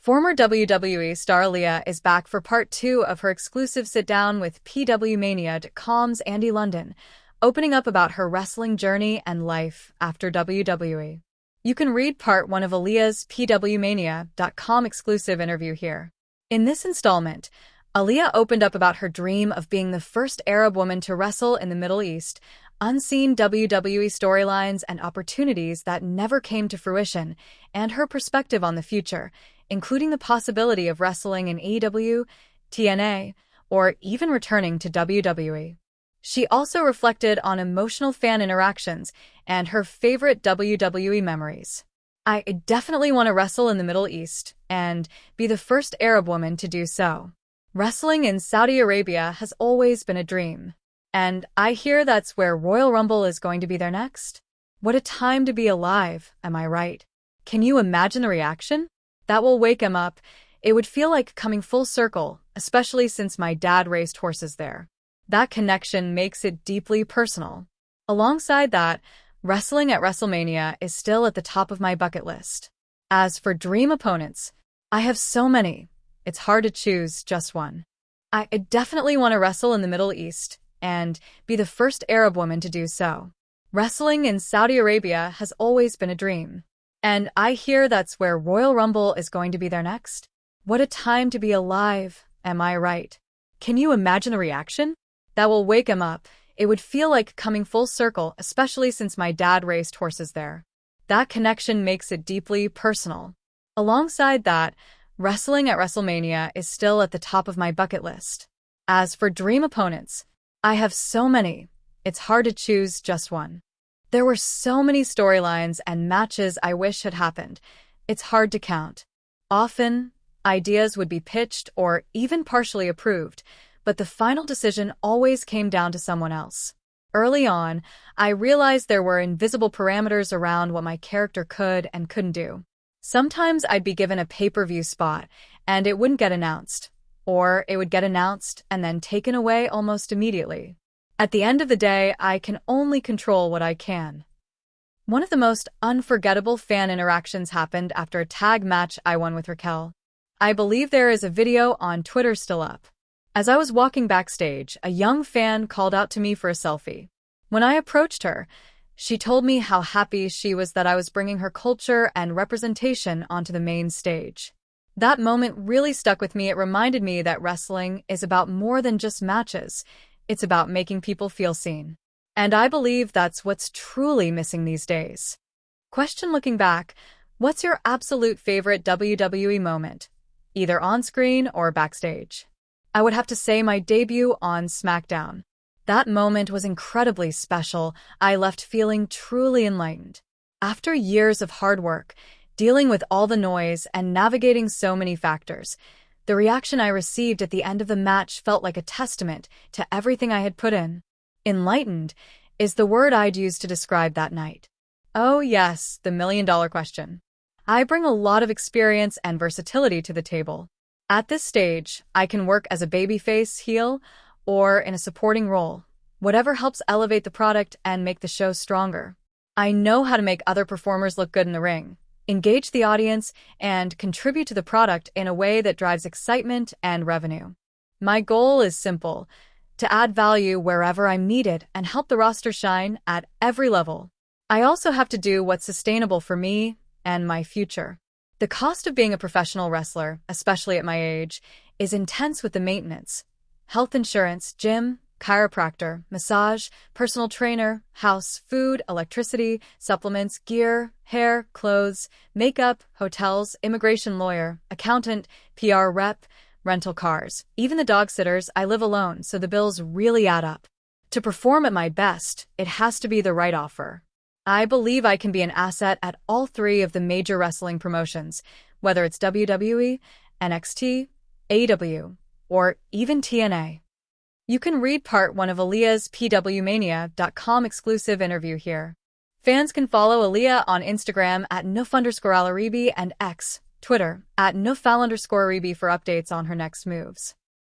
Former WWE star Aaliyah is back for part 2 of her exclusive sit-down with PWMania.com's Andy London, opening up about her wrestling journey and life after WWE. You can read part 1 of Aaliyah's PWMania.com exclusive interview here. In this installment, Aaliyah opened up about her dream of being the first Arab woman to wrestle in the Middle East, unseen WWE storylines and opportunities that never came to fruition, and her perspective on the future, including the possibility of wrestling in AEW, TNA, or even returning to WWE. She also reflected on emotional fan interactions and her favorite WWE memories. "I definitely want to wrestle in the Middle East and be the first Arab woman to do so. Wrestling in Saudi Arabia has always been a dream. And I hear that's where Royal Rumble is going to be there next. What a time to be alive, am I right? Can you imagine the reaction? That will wake him up. It would feel like coming full circle, especially since my dad raced horses there. That connection makes it deeply personal. Alongside that, wrestling at WrestleMania is still at the top of my bucket list. As for dream opponents, I have so many. It's hard to choose just one. I definitely want to wrestle in the Middle East and be the first Arab woman to do so. Wrestling in Saudi Arabia has always been a dream. And I hear that's where Royal Rumble is going to be there next. What a time to be alive, am I right? Can you imagine the reaction? That will wake him up. It would feel like coming full circle, especially since my dad raced horses there. That connection makes it deeply personal. Alongside that, wrestling at WrestleMania is still at the top of my bucket list. As for dream opponents, I have so many. It's hard to choose just one. There were so many storylines and matches I wish had happened. It's hard to count. Often, ideas would be pitched or even partially approved, but the final decision always came down to someone else. Early on, I realized there were invisible parameters around what my character could and couldn't do. Sometimes I'd be given a pay-per-view spot, and it wouldn't get announced. Or it would get announced and then taken away almost immediately. At the end of the day, I can only control what I can. One of the most unforgettable fan interactions happened after a tag match I won with Raquel. I believe there is a video on Twitter still up. As I was walking backstage, a young fan called out to me for a selfie. When I approached her, she told me how happy she was that I was bringing her culture and representation onto the main stage. That moment really stuck with me. It reminded me that wrestling is about more than just matches. It's about making people feel seen. And I believe that's what's truly missing these days. Question looking back, what's your absolute favorite WWE moment, either on screen or backstage? I would have to say my debut on SmackDown. That moment was incredibly special. I left feeling truly enlightened. After years of hard work, dealing with all the noise and navigating so many factors, the reaction I received at the end of the match felt like a testament to everything I had put in. Enlightened is the word I'd use to describe that night. Oh yes, the million-dollar question. I bring a lot of experience and versatility to the table. At this stage, I can work as a babyface, heel, or in a supporting role, whatever helps elevate the product and make the show stronger. I know how to make other performers look good in the ring, engage the audience, and contribute to the product in a way that drives excitement and revenue. My goal is simple: to add value wherever I'm needed and help the roster shine at every level. I also have to do what's sustainable for me and my future. The cost of being a professional wrestler, especially at my age, is intense with the maintenance. Health insurance, gym, chiropractor, massage, personal trainer, house, food, electricity, supplements, gear, hair, clothes, makeup, hotels, immigration lawyer, accountant, PR rep, rental cars. Even the dog sitters. I live alone, so the bills really add up. To perform at my best, it has to be the right offer. I believe I can be an asset at all 3 of the major wrestling promotions, whether it's WWE, NXT, AEW, or even TNA. You can read part 1 of Aaliyah's PWMania.com exclusive interview here. Fans can follow Aaliyah on Instagram at @Noof_Alaribi and X, Twitter, @Noofal_Aribi for updates on her next moves.